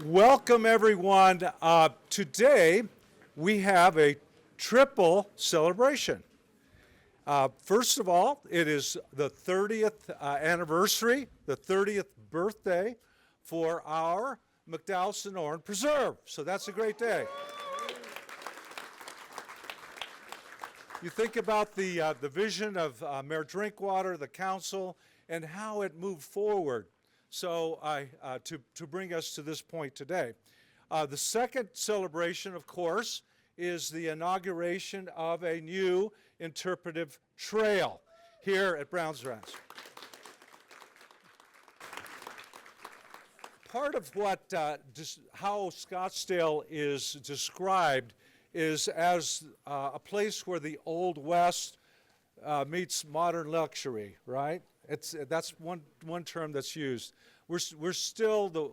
Welcome, everyone. Today, we have a triple celebration. First of all, it is the 30th anniversary, the 30th birthday for our McDowell Sonoran Preserve. So that's a great day. You think about the vision of Mayor Drinkwater, the council, and how it moved forward. So to bring us to this point today. The second celebration, of course, is the inauguration of a new interpretive trail here at Browns Ranch. Part of what how Scottsdale is described is as a place where the Old West meets modern luxury, right? That's one term that's used. We're still the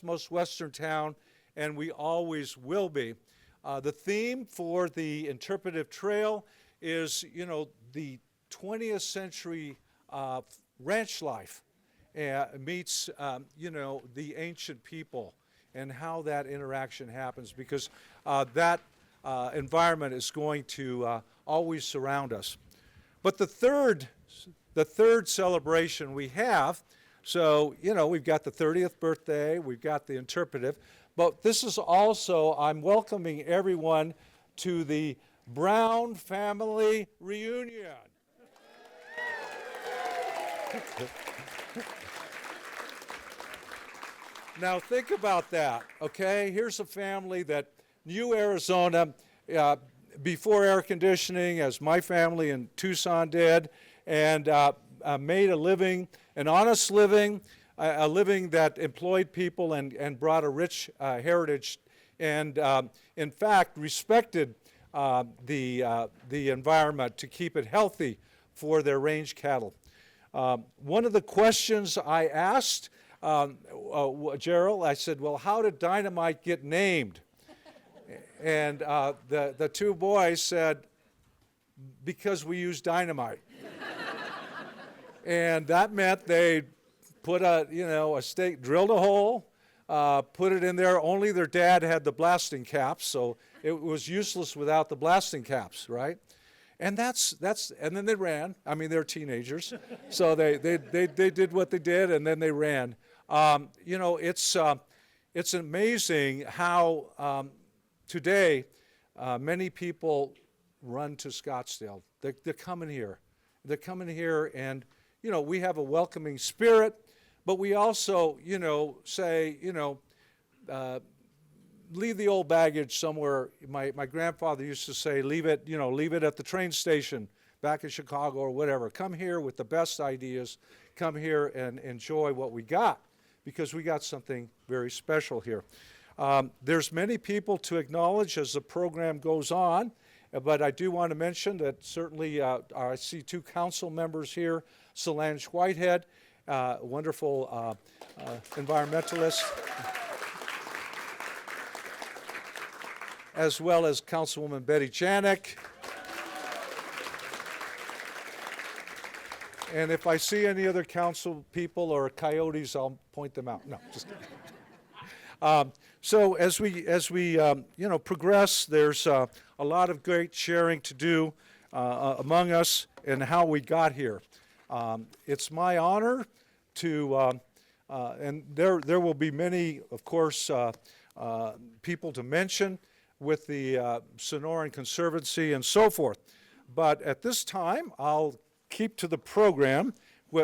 most western town, and we always will be. The theme for the interpretive trail is, the 20th century ranch life meets, the ancient people and how that interaction happens, because that environment is going to always surround us. But the third celebration we have, so, we've got the 30th birthday, we've got the interpretive, but this is also, I'm welcoming everyone to the Brown family reunion. Now think about that, okay? Here's a family that knew Arizona before air conditioning, as my family in Tucson did, and made a living, an honest living, a living that employed people and brought a rich heritage, and in fact respected the environment to keep it healthy for their range cattle. One of the questions I asked Gerald, I said, well, how did Dynamite get named? And the two boys said, because we use dynamite. And that meant they put a stake, drilled a hole, put it in there. Only their dad had the blasting caps, so it was useless without the blasting caps, right? And and then they ran. I mean, they're teenagers, so they did what they did, and then they ran. It's amazing how today many people run to Scottsdale. They're coming here. They're coming here, and we have a welcoming spirit, but we also say leave the old baggage somewhere. My grandfather used to say, leave it at the train station back in Chicago or whatever. Come here with the best ideas. Come here and enjoy what we got, because we got something very special here. There's many people to acknowledge as the program goes on, but I do want to mention that certainly I see two council members here, Solange Whitehead, wonderful environmentalist, as well as Councilwoman Betty Janik. And if I see any other council people or coyotes, I'll point them out. No, just kidding. So as we progress, there's a lot of great sharing to do among us and how we got here. It's my honor to, and there will be many, of course, people to mention with the Sonoran Conservancy and so forth. But at this time, I'll keep to the program.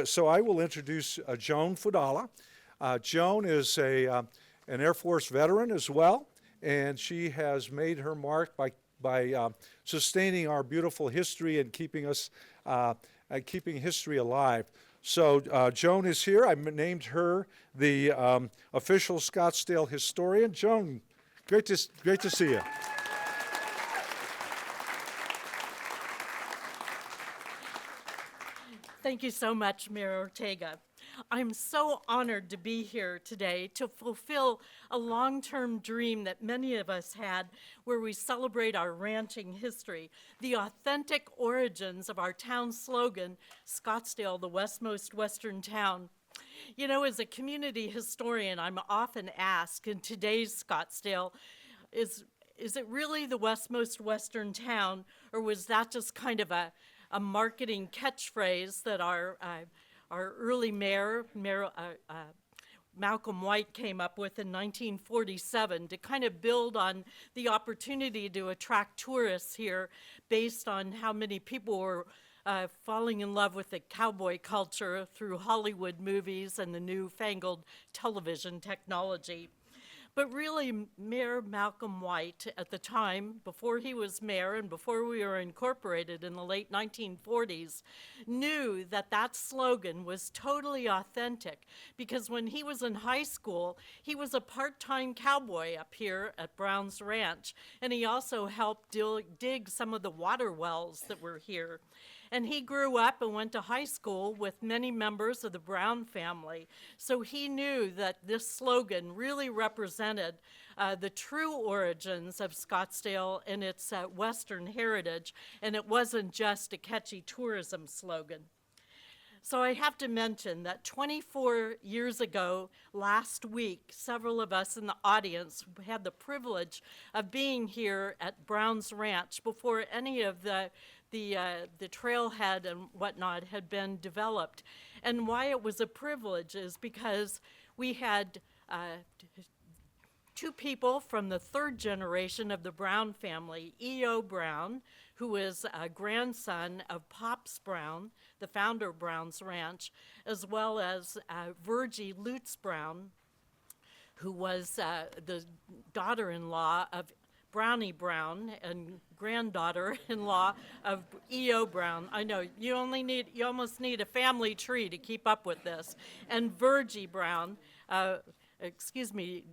So I will introduce Joan Fudala. Joan is an Air Force veteran as well, and she has made her mark by sustaining our beautiful history and keeping history alive. So Joan is here. I named her the official Scottsdale historian. Joan, great to see you. Thank you so much, Mayor Ortega. I'm so honored to be here today to fulfill a long-term dream that many of us had, where we celebrate our ranching history, the authentic origins of our town slogan, Scottsdale, the westmost western town. You know, as a community historian, I'm often asked in today's Scottsdale, is is it really the most western town, or was that just kind of a marketing catchphrase that our early mayor Malcolm White came up with in 1947 to kind of build on the opportunity to attract tourists here based on how many people were falling in love with the cowboy culture through Hollywood movies and the newfangled television technology. But really, Mayor Malcolm White, at the time, before he was mayor and before we were incorporated in the late 1940s, knew that that slogan was totally authentic because when he was in high school, he was a part-time cowboy up here at Browns Ranch, and he also helped dig some of the water wells that were here. And he grew up and went to high school with many members of the Brown family. So he knew that this slogan really represented the true origins of Scottsdale and its Western heritage, and it wasn't just a catchy tourism slogan. So I have to mention that 24 years ago, last week, several of us in the audience had the privilege of being here at Browns Ranch before any of the trailhead and whatnot had been developed. And why it was a privilege is because we had two people from the third generation of the Brown family, E.O. Brown, who is a grandson of Pops Brown, the founder of Browns Ranch, as well as Virgie Lutz Brown, who was the daughter-in-law of Brownie Brown and granddaughter-in-law of E.O. Brown. I know, you almost need a family tree to keep up with this. And Virgie Brown,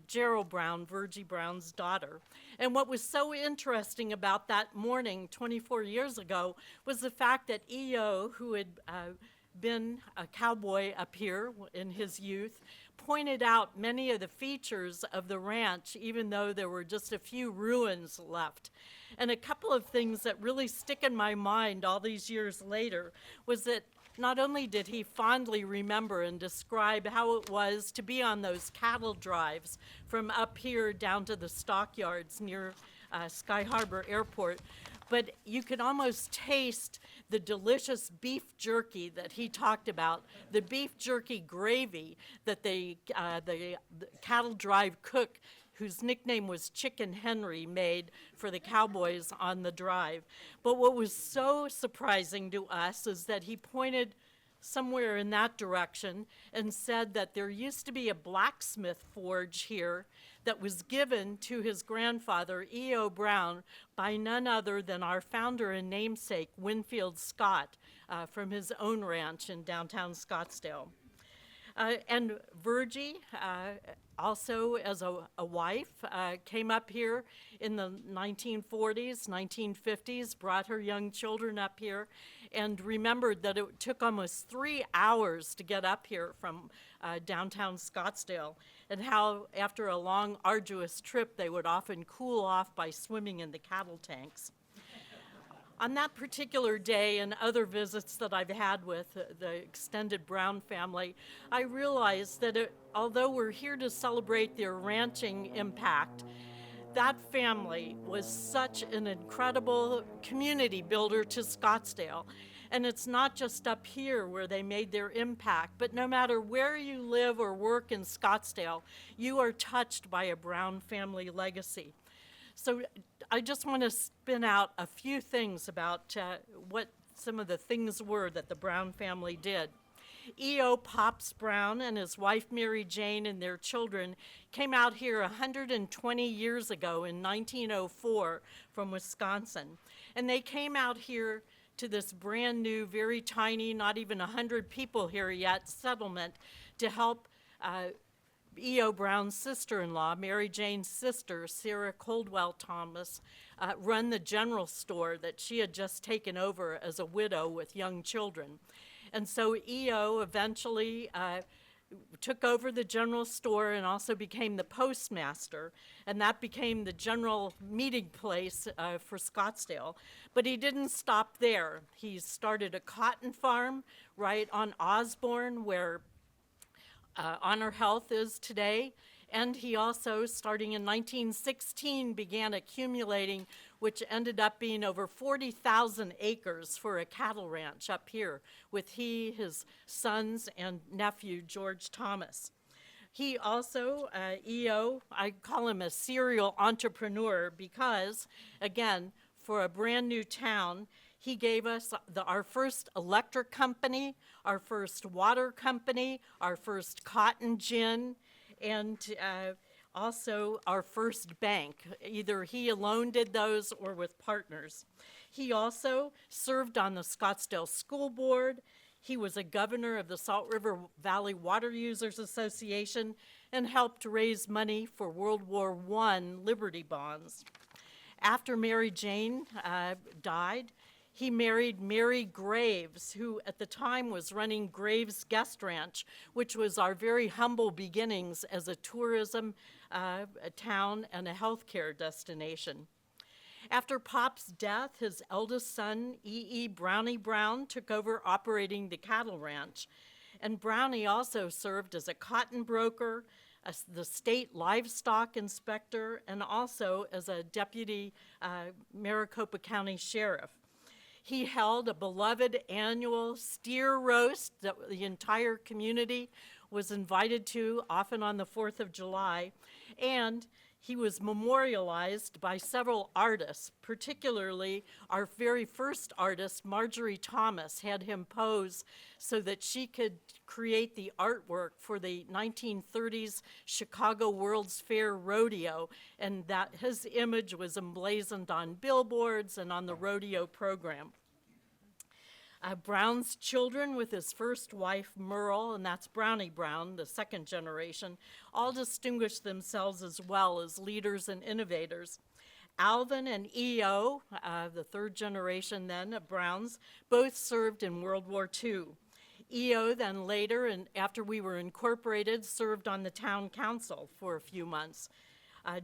Gerald Brown, Virgie Brown's daughter. And what was so interesting about that morning 24 years ago was the fact that E.O., who had been a cowboy up here in his youth, pointed out many of the features of the ranch, even though there were just a few ruins left. And a couple of things that really stick in my mind all these years later was that not only did he fondly remember and describe how it was to be on those cattle drives from up here down to the stockyards near Sky Harbor Airport, but you could almost taste the delicious beef jerky that he talked about, the beef jerky gravy that the cattle drive cook, whose nickname was Chicken Henry, made for the cowboys on the drive. But what was so surprising to us is that he pointed somewhere in that direction and said that there used to be a blacksmith forge here that was given to his grandfather, E.O. Brown, by none other than our founder and namesake, Winfield Scott, from his own ranch in downtown Scottsdale. And Virgie, also as a wife, came up here in the 1940s, 1950s, brought her young children up here, and remembered that it took almost 3 hours to get up here from downtown Scottsdale, and how after a long, arduous trip, they would often cool off by swimming in the cattle tanks. On that particular day and other visits that I've had with the extended Brown family, I realized that although we're here to celebrate their ranching impact, that family was such an incredible community builder to Scottsdale. And it's not just up here where they made their impact, but no matter where you live or work in Scottsdale, you are touched by a Brown family legacy. So I just want to spin out a few things about what some of the things were that the Brown family did. E.O. Pops Brown and his wife Mary Jane and their children came out here 120 years ago in 1904 from Wisconsin. And they came out here to this brand new, very tiny, not even 100 people here yet, settlement to help E.O. Brown's sister-in-law, Mary Jane's sister, Sarah Coldwell Thomas, run the general store that she had just taken over as a widow with young children. And so E.O. eventually took over the general store and also became the postmaster, and that became the general meeting place for Scottsdale. But he didn't stop there. He started a cotton farm right on Osborne, where Honor Health is today. And he also, starting in 1916, began accumulating, which ended up being over 40,000 acres for a cattle ranch up here with he, his sons, and nephew, George Thomas. He also, EO, I call him a serial entrepreneur because, again, for a brand new town, he gave us our first electric company, our first water company, our first cotton gin, and also our first bank. Either he alone did those or with partners. He also served on the Scottsdale School Board. He was a governor of the Salt River Valley Water Users Association and helped raise money for World War I Liberty bonds. After Mary Jane died, he married Mary Graves, who at the time was running Graves Guest Ranch, which was our very humble beginnings as a tourism a town and a healthcare destination. After Pop's death, his eldest son, E.E. Brownie Brown, took over operating the cattle ranch. And Brownie also served as a cotton broker, as the state livestock inspector, and also as a deputy Maricopa County sheriff. He held a beloved annual steer roast that the entire community was invited to, often on the 4th of July, and he was memorialized by several artists, particularly our very first artist, Marjorie Thomas, had him pose so that she could create the artwork for the 1930s Chicago World's Fair Rodeo, and that his image was emblazoned on billboards and on the rodeo program. Brown's children with his first wife, Merle, and that's Brownie Brown, the second generation, all distinguished themselves as well as leaders and innovators. Alvin and E.O., the third generation then of Browns, both served in World War II. E.O. then later, and after we were incorporated, served on the town council for a few months.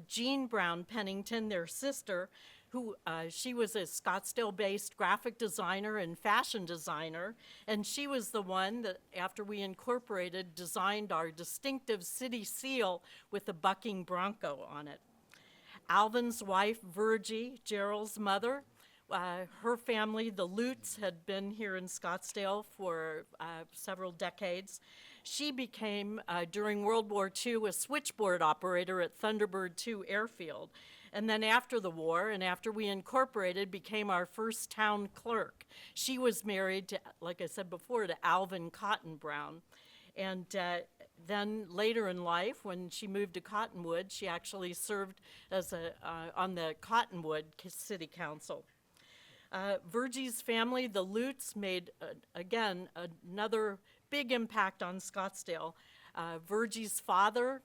Jean Brown Pennington, their sister, who she was a Scottsdale-based graphic designer and fashion designer, and she was the one that, after we incorporated, designed our distinctive city seal with a bucking bronco on it. Alvin's wife, Virgie, Gerald's mother, her family, the Lutz, had been here in Scottsdale for several decades. She became, during World War II, a switchboard operator at Thunderbird II Airfield. And then after the war, and after we incorporated, became our first town clerk. She was married to, like I said before, to Alvin Cotton Brown. And then later in life, when she moved to Cottonwood, she actually served as on the Cottonwood City Council. Virgie's family, the Lutz, made, again, another big impact on Scottsdale. Virgie's father,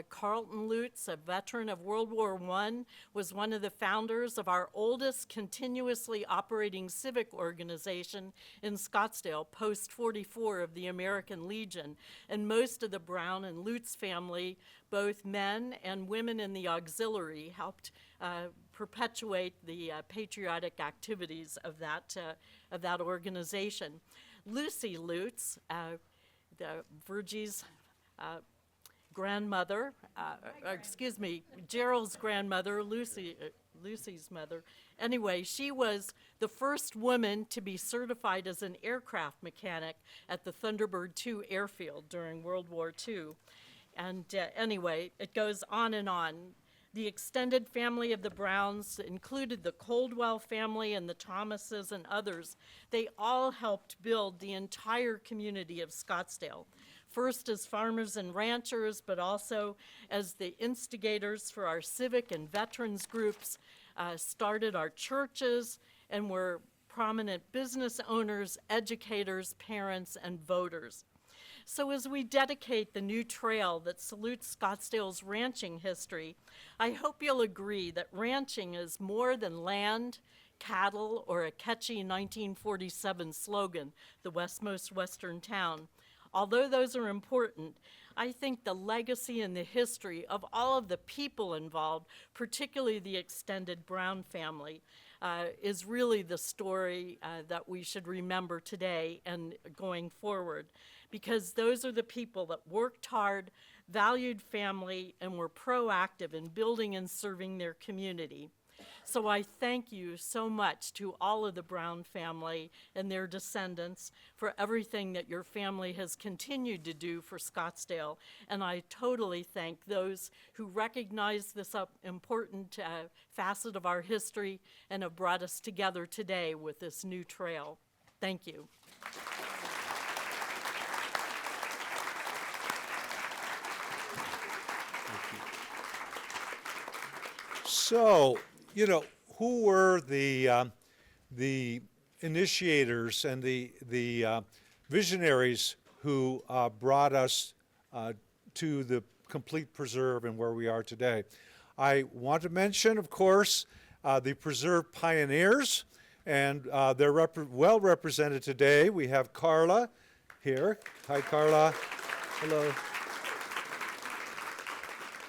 Carlton Lutz, a veteran of World War I, was one of the founders of our oldest continuously operating civic organization in Scottsdale, Post 44 of the American Legion. And most of the Brown and Lutz family, both men and women in the auxiliary, helped perpetuate the patriotic activities of that organization. Lucy Lutz, Virgie's grandmother, Gerald's grandmother, Lucy's mother. Anyway, she was the first woman to be certified as an aircraft mechanic at the Thunderbird II airfield during World War II. And anyway, it goes on and on. The extended family of the Browns included the Coldwell family and the Thomases and others. They all helped build the entire community of Scottsdale, first as farmers and ranchers, but also as the instigators for our civic and veterans groups, started our churches, and were prominent business owners, educators, parents, and voters. So as we dedicate the new trail that salutes Scottsdale's ranching history, I hope you'll agree that ranching is more than land, cattle, or a catchy 1947 slogan, the Westmost Western Town. Although those are important, I think the legacy and the history of all of the people involved, particularly the extended Brown family, is really the story that we should remember today and going forward. because those are the people that worked hard, valued family, and were proactive in building and serving their community. So I thank you so much to all of the Brown family and their descendants for everything that your family has continued to do for Scottsdale. And I totally thank those who recognize this important facet of our history and have brought us together today with this new trail. Thank you. So, who were the initiators and the visionaries who brought us to the complete preserve and where we are today? I want to mention, of course, the preserve pioneers, and they're well represented today. We have Carla here. Hi, Carla. Hello.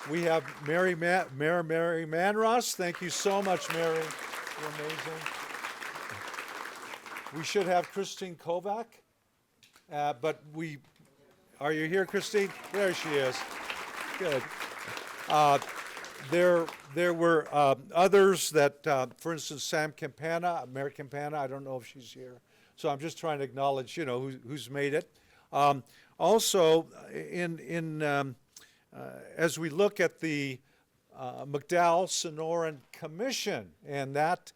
We have Mary Manross. Thank you so much, Mary. You're amazing. We should have Christine Kovac, but are you here, Christine? There she is. Good. There were others that, for instance, Sam Campana, Mary Campana. I don't know if she's here, so I'm just trying to acknowledge, who's made it. Also, as we look at the McDowell Sonoran Commission and that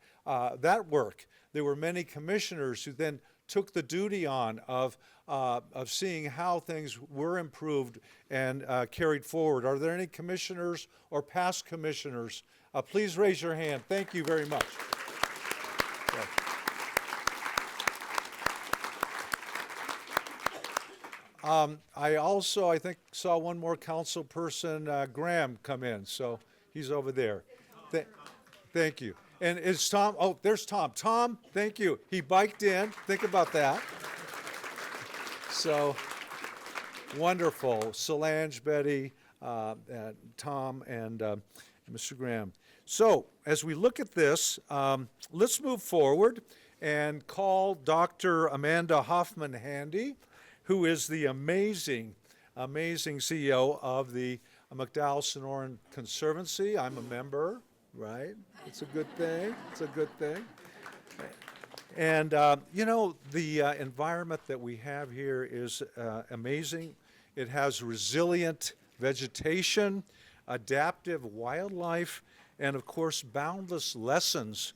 work, there were many commissioners who then took the duty on of seeing how things were improved and carried forward. Are there any commissioners or past commissioners? Please raise your hand. Thank you very much. Yeah. I think, saw one more council person, Graham, come in, so he's over there. Thank you. And is Tom, oh, there's Tom. Tom, thank you. He biked in. Think about that. So, wonderful. Solange, Betty, Tom, and Mr. Graham. So, as we look at this, let's move forward and call Dr. Amanda Hoffman-Handy, who is the amazing CEO of the McDowell Sonoran Conservancy. I'm a member, right? It's a good thing. It's a good thing. And, the environment that we have here is amazing. It has resilient vegetation, adaptive wildlife, and, of course, boundless lessons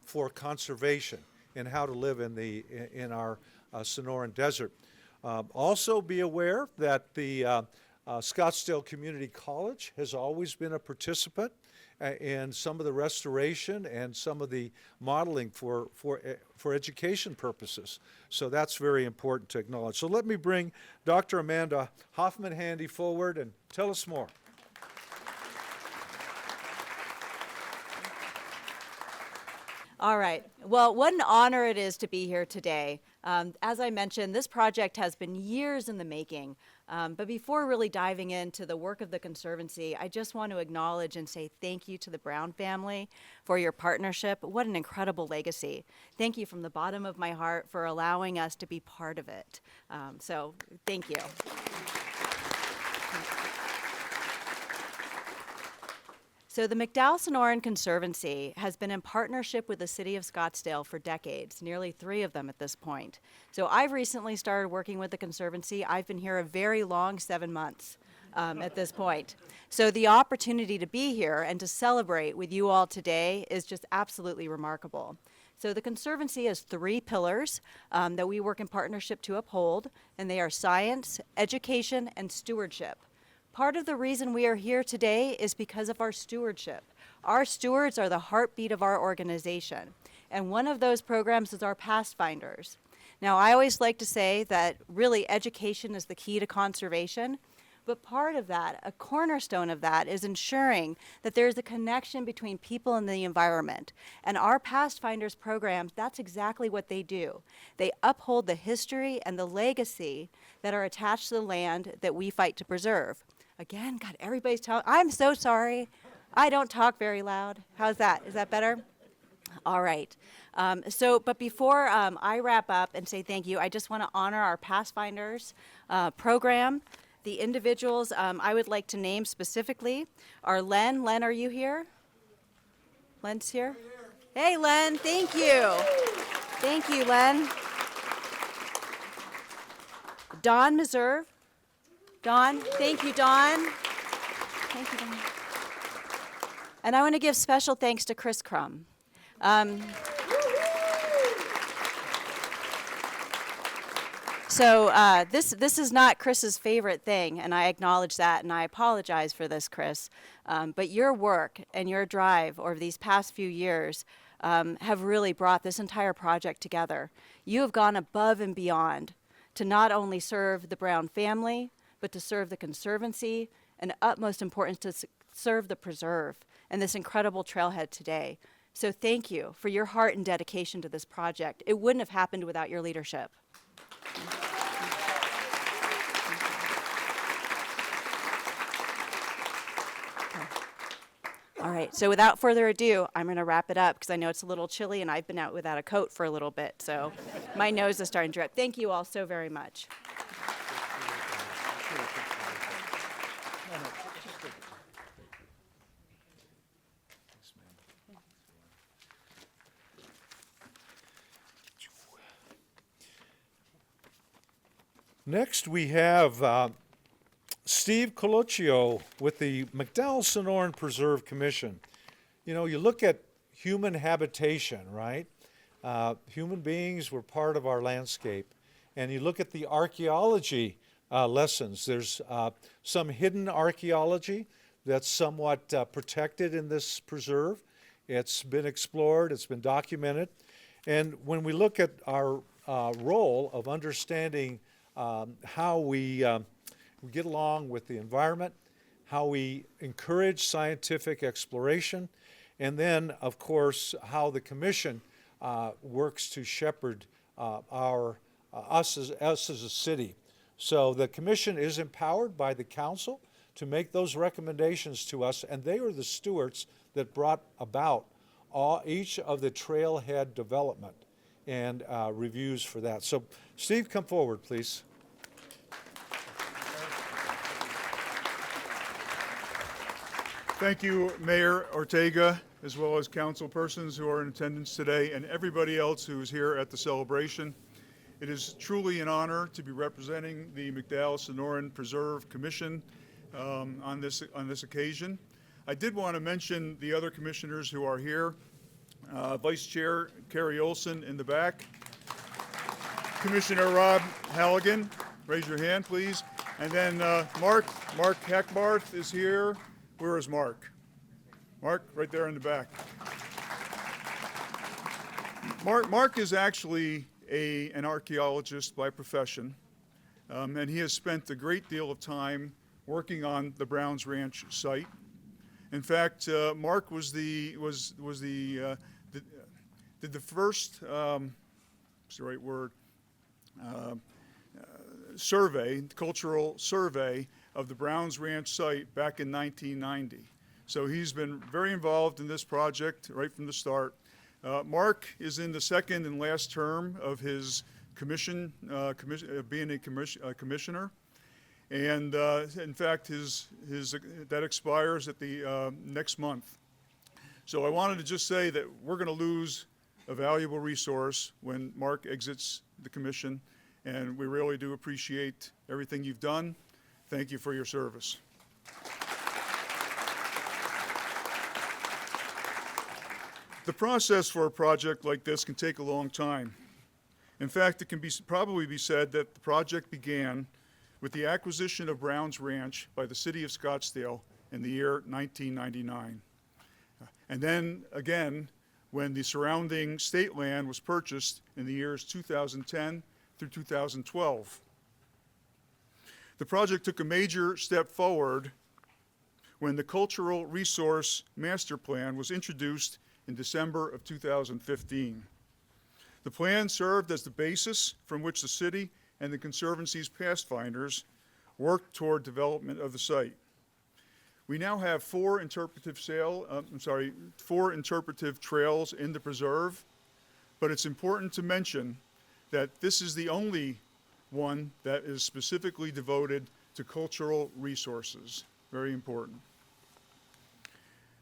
for conservation and how to live in our Sonoran Desert. Also be aware that the Scottsdale Community College has always been a participant in some of the restoration and some of the modeling for education purposes. So that's very important to acknowledge. So let me bring Dr. Amanda Hoffman-Handy forward and tell us more. All right. Well, what an honor it is to be here today. As I mentioned, this project has been years in the making. But before really diving into the work of the Conservancy, I just want to acknowledge and say thank you to the Brown family for your partnership. What an incredible legacy. Thank you from the bottom of my heart for allowing us to be part of it. So thank you. So the McDowell Sonoran Conservancy has been in partnership with the City of Scottsdale for decades, nearly 3 of them at this point. So I've recently started working with the Conservancy. I've been here a very long 7 months at this point. So the opportunity to be here and to celebrate with you all today is just absolutely remarkable. So the Conservancy has 3 pillars that we work in partnership to uphold, and they are science, education, and stewardship. Part of the reason we are here today is because of our stewardship. Our stewards are the heartbeat of our organization, and one of those programs is our Pathfinders. Now, I always like to say that really education is the key to conservation, but part of that, a cornerstone of that, is ensuring that there's a connection between people and the environment. And our Pathfinders programs, that's exactly what they do. They uphold the history and the legacy that are attached to the land that we fight to preserve. Again, God, everybody's talking. I'm so sorry. I don't talk very loud. How's that? Is that better? All right. But before I wrap up and say thank you, I just want to honor our Pathfinders program. The individuals I would like to name specifically are Len. Len, are you here? Len's here? Hey, Len, thank you. Thank you, Len. Don Meserve. Don, thank you, Don. Thank you, Don. And I want to give special thanks to Chris Crum. This is not Chris's favorite thing, and I acknowledge that, and I apologize for this, Chris. But your work and your drive over these past few years have really brought this entire project together. You have gone above and beyond to not only serve the Brown family, but to serve the Conservancy, and utmost importance to serve the preserve and this incredible trailhead today. So thank you for your heart and dedication to this project. It wouldn't have happened without your leadership. All right, so without further ado, I'm going to wrap it up because I know it's a little chilly and I've been out without a coat for a little bit, so my nose is starting to drip. Thank you all so very much. Next, we have Steve Colocchio with the McDowell Sonoran Preserve Commission. You know, you look at human habitation, right? Human beings were part of our landscape. And you look at the archaeology lessons. There's some hidden archaeology that's somewhat protected in this preserve. It's been explored, it's been documented. And when we look at our role of understanding how we get along with the environment, how we encourage scientific exploration, and then, of course, how the Commission works to shepherd us as a city. So the Commission is empowered by the Council to make those recommendations to us, and they are the stewards that brought about each of the trailhead development and reviews for that. So, Steve, come forward, please. Thank you, Mayor Ortega, as well as council persons who are in attendance today, and everybody else who is here at the celebration. It is truly an honor to be representing the McDowell Sonoran Preserve Commission on this occasion. I did want to mention the other commissioners who are here. Vice Chair Carrie Olson in the back. Commissioner Rob Halligan, raise your hand, please. And then Mark Hackbarth is here. Where is Mark? Mark, right there in the back. Mark is actually an archaeologist by profession, and he has spent a great deal of time working on the Browns Ranch site. In fact, Mark did the first, what's the right word, cultural survey of the Browns Ranch site back in 1990. So he's been very involved in this project right from the start. Mark is in the second and last term of his being a commissioner. And in fact, that expires at the next month. So I wanted to just say that we're going to lose a valuable resource when Mark exits the commission, and we really do appreciate everything you've done. Thank you for your service. The process for a project like this can take a long time. In fact, it can probably be said that the project began with the acquisition of Browns Ranch by the city of Scottsdale in the year 1999. And then again, when the surrounding state land was purchased in the years 2010 through 2012. The project took a major step forward when the Cultural Resource Master Plan was introduced in December of 2015. The plan served as the basis from which the city and the Conservancy's Pathfinders worked toward development of the site. We now have four interpretive trails in the preserve. but it's important to mention that this is the only one that is specifically devoted to cultural resources. Very important.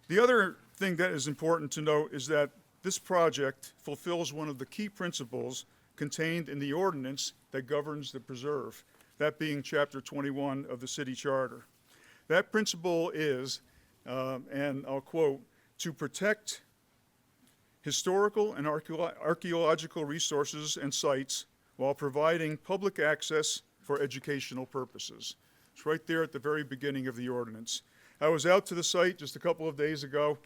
The other thing that is important to note is that this project fulfills one of the key principles contained in the ordinance that governs the preserve, that being Chapter 21 of the City Charter. That principle is, and I'll quote, to protect historical and archaeological resources and sites while providing public access for educational purposes. It's right there at the very beginning of the ordinance. I was out to the site just a couple of days ago,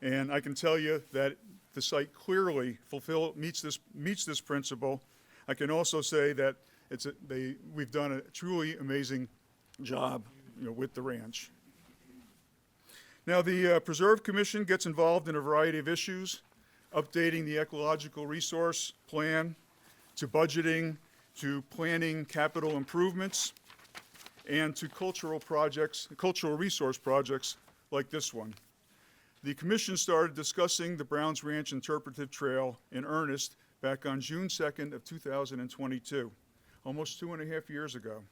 and I can tell you that the site clearly meets this principle. I can also say that we've done a truly amazing job, with the ranch. Now, the Preserve Commission gets involved in a variety of issues, updating the ecological resource plan, to budgeting, to planning capital improvements, and to cultural resource projects like this one. The commission started discussing the Browns Ranch Interpretive Trail in earnest back on June 2nd of 2022, almost 2.5 years ago.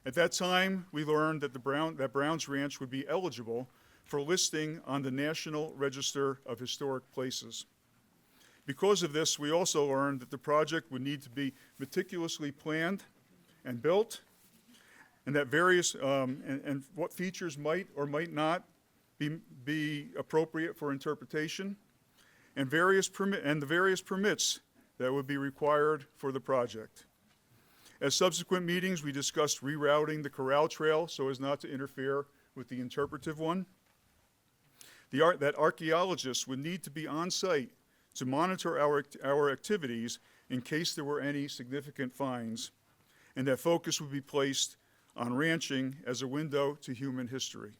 At that time, we learned that Browns Ranch would be eligible for listing on the National Register of Historic Places. Because of this, we also learned that the project would need to be meticulously planned and built, and that and what features might or might not be appropriate for interpretation, and the various permits that would be required for the project. At subsequent meetings, we discussed rerouting the Corral Trail so as not to interfere with the interpretive one. That archaeologists would need to be on site to monitor our activities in case there were any significant finds, and that focus would be placed on ranching as a window to human history.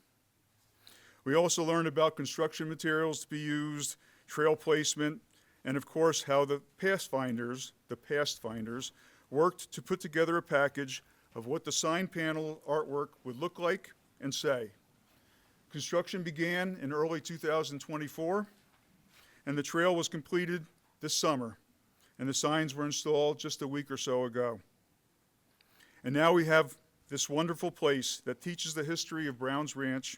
We also learned about construction materials to be used, trail placement, and of course how the past finders worked to put together a package of what the sign panel artwork would look like and say. Construction began in early 2024, and the trail was completed this summer, and the signs were installed just a week or so ago. And now we have this wonderful place that teaches the history of Browns Ranch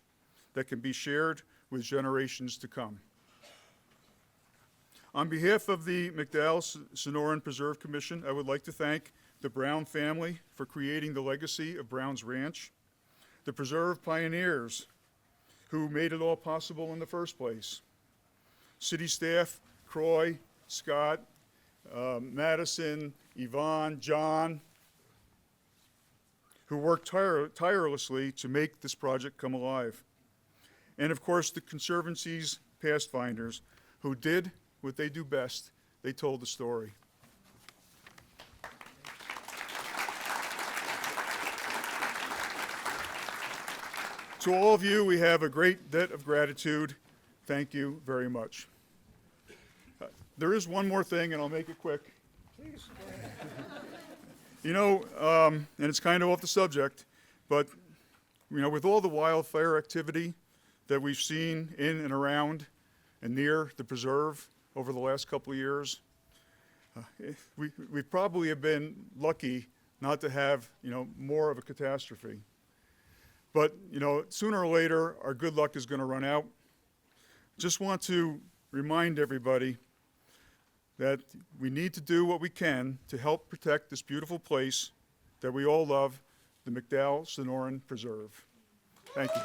that can be shared with generations to come. On behalf of the McDowell Sonoran Preserve Commission, I would like to thank the Brown family for creating the legacy of Browns Ranch, the Preserve pioneers who made it all possible in the first place, city staff, Croy, Scott, Madison, Yvonne, John, who worked tirelessly to make this project come alive. And of course, the Conservancy's past finders, who did what they do best. They told the story. To all of you, we have a great debt of gratitude. Thank you very much. There is one more thing, and I'll make it quick. Please. And it's kind of off the subject, but with all the wildfire activity that we've seen in and around and near the preserve over the last couple of years, we probably have been lucky not to have more of a catastrophe. But sooner or later, our good luck is going to run out. Just want to remind everybody that we need to do what we can to help protect this beautiful place that we all love, the McDowell Sonoran Preserve. Thank you.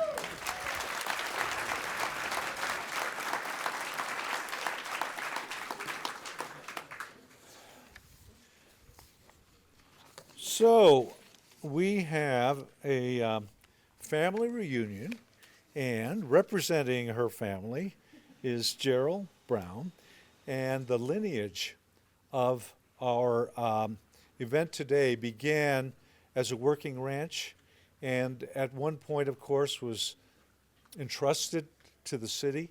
So we have a family reunion, and representing her family is Gerald Brown, and the lineage of our event today began as a working ranch, and at one point, of course, was entrusted to the city,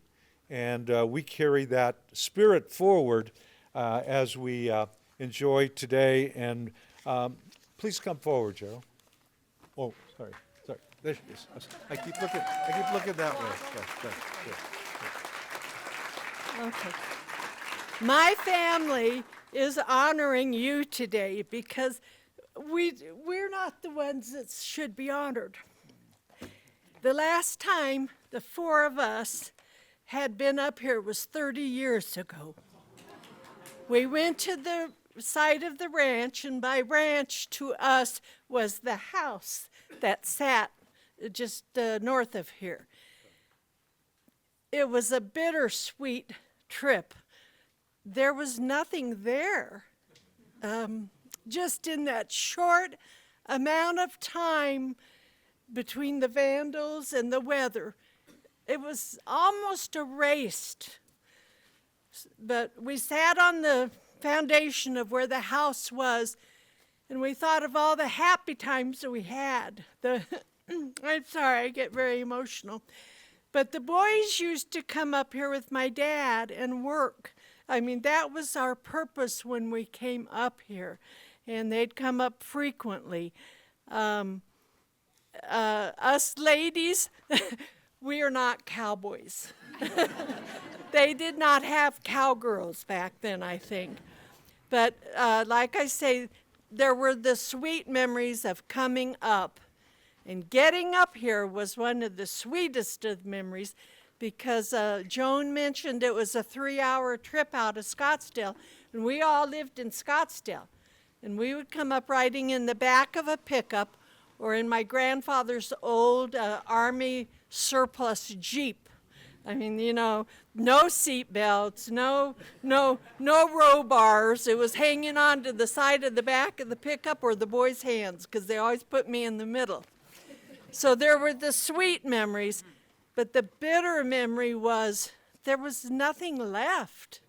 and we carry that spirit forward as we enjoy today. And please come forward, Gerald. Oh, sorry. There she is. I keep looking that way. Yes. Okay. My family is honoring you today because we're not the ones that should be honored. The last time the four of us had been up here was 30 years ago. We went to the site of the ranch, and by ranch to us was the house that sat just north of here. It was a bittersweet trip. There was nothing there. Just in that short amount of time between the vandals and the weather, it was almost erased. But we sat on the foundation of where the house was, and we thought of all the happy times that we had. I'm sorry, I get very emotional. But the boys used to come up here with my dad and work. I mean, that was our purpose when we came up here, and they'd come up frequently. Us ladies, we are not cowboys. They did not have cowgirls back then, I think. But like I say, there were the sweet memories of coming up. And getting up here was one of the sweetest of memories because Joan mentioned it was a 3-hour trip out of Scottsdale, and we all lived in Scottsdale. And we would come up riding in the back of a pickup or in my grandfather's old Army surplus Jeep. I mean, you know, no seat belts, no row bars. It was hanging on to the side of the back of the pickup or the boys' hands because they always put me in the middle. So there were the sweet memories, but the bitter memory was there was nothing left.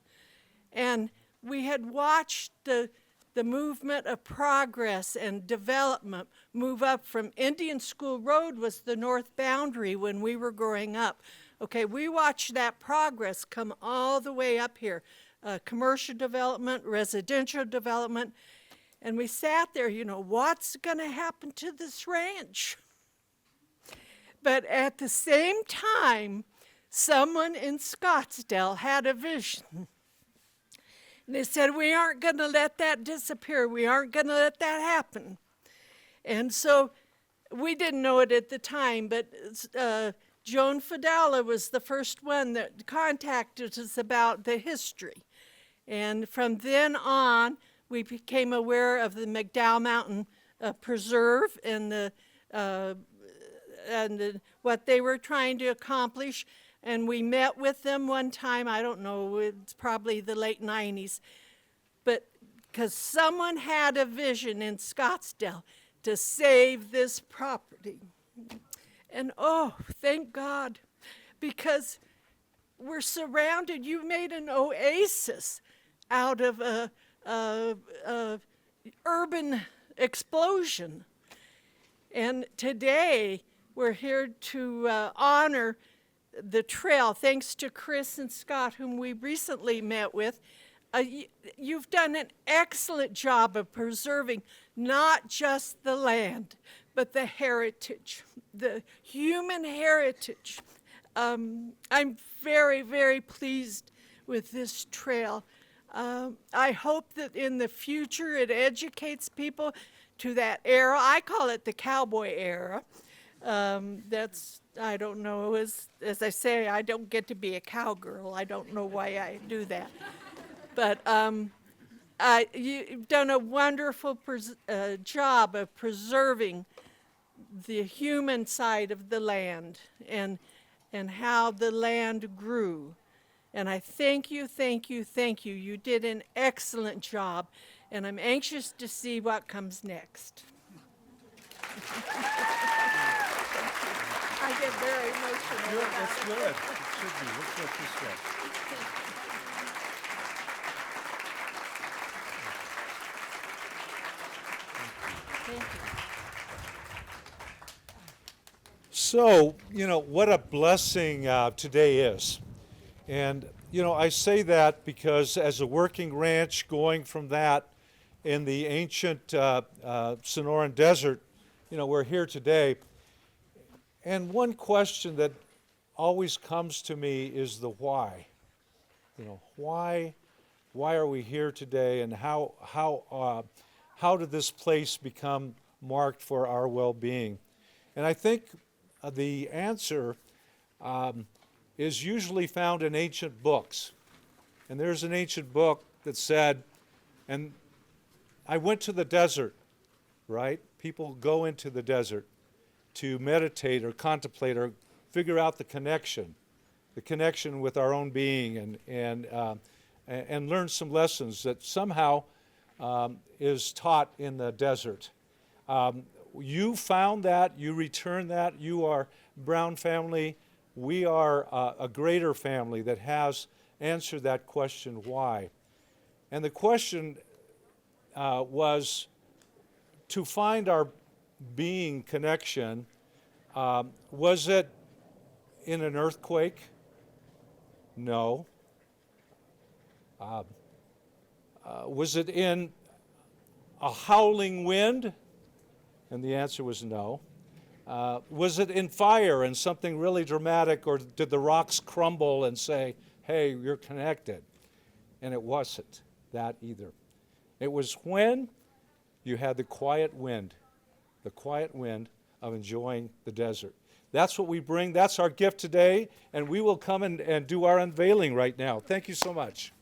And we had watched the movement of progress and development move up from Indian School Road was the north boundary when we were growing up. Okay, we watched that progress come all the way up here, commercial development, residential development, and we sat there, you know, what's going to happen to this ranch? But at the same time, someone in Scottsdale had a vision. And they said, we aren't going to let that disappear. We aren't going to let that happen. And so we didn't know it at the time, but Joan Fidella was the first one that contacted us about the history. And from then on, we became aware of the McDowell Mountain Preserve and what they were trying to accomplish. And we met with them one time, I don't know, it's probably the late 90s, but because someone had a vision in Scottsdale to save this property. And oh, thank God, because we're surrounded. You made an oasis out of a urban explosion. And today, we're here to honor the trail, thanks to Chris and Scott, whom we recently met with. You've done an excellent job of preserving not just the land, but the heritage, the human heritage. I'm very, very pleased with this trail. I hope that in the future it educates people to that era. I call it the cowboy era. I don't know, as I say, I don't get to be a cowgirl. I don't know why I do that. But you've done a wonderful job of preserving the human side of the land and how the land grew. And I thank you, thank you, thank you. You did an excellent job, and I'm anxious to see what comes next. I get very emotional. Good, that's good. It should be. Let's let this go. Thank you. So, you know, what a blessing today is. And, you know, I say that because as a working ranch going from that in the ancient Sonoran desert, you know, we're here today. And one question that always comes to me is the why. You know, why why are we here today, and how did this place become marked for our well-being? And I think the answer is usually found in ancient books. And there's an ancient book that said, and I went to the desert, right? People go into the desert to meditate or contemplate or figure out the connection with our own being, and learn some lessons that somehow is taught in the desert. You found that, you returned that, you are Brown family. We are a greater family that has answered that question, why? And the question was to find our being connection. Was it in an earthquake? No. Was it in a howling wind? And the answer was no. Was it in fire and something really dramatic, or did the rocks crumble and say, hey, you're connected? And it wasn't that either. It was when you had the quiet wind of enjoying the desert. That's what we bring. That's our gift today, and we will come and do our unveiling right now. Thank you so much.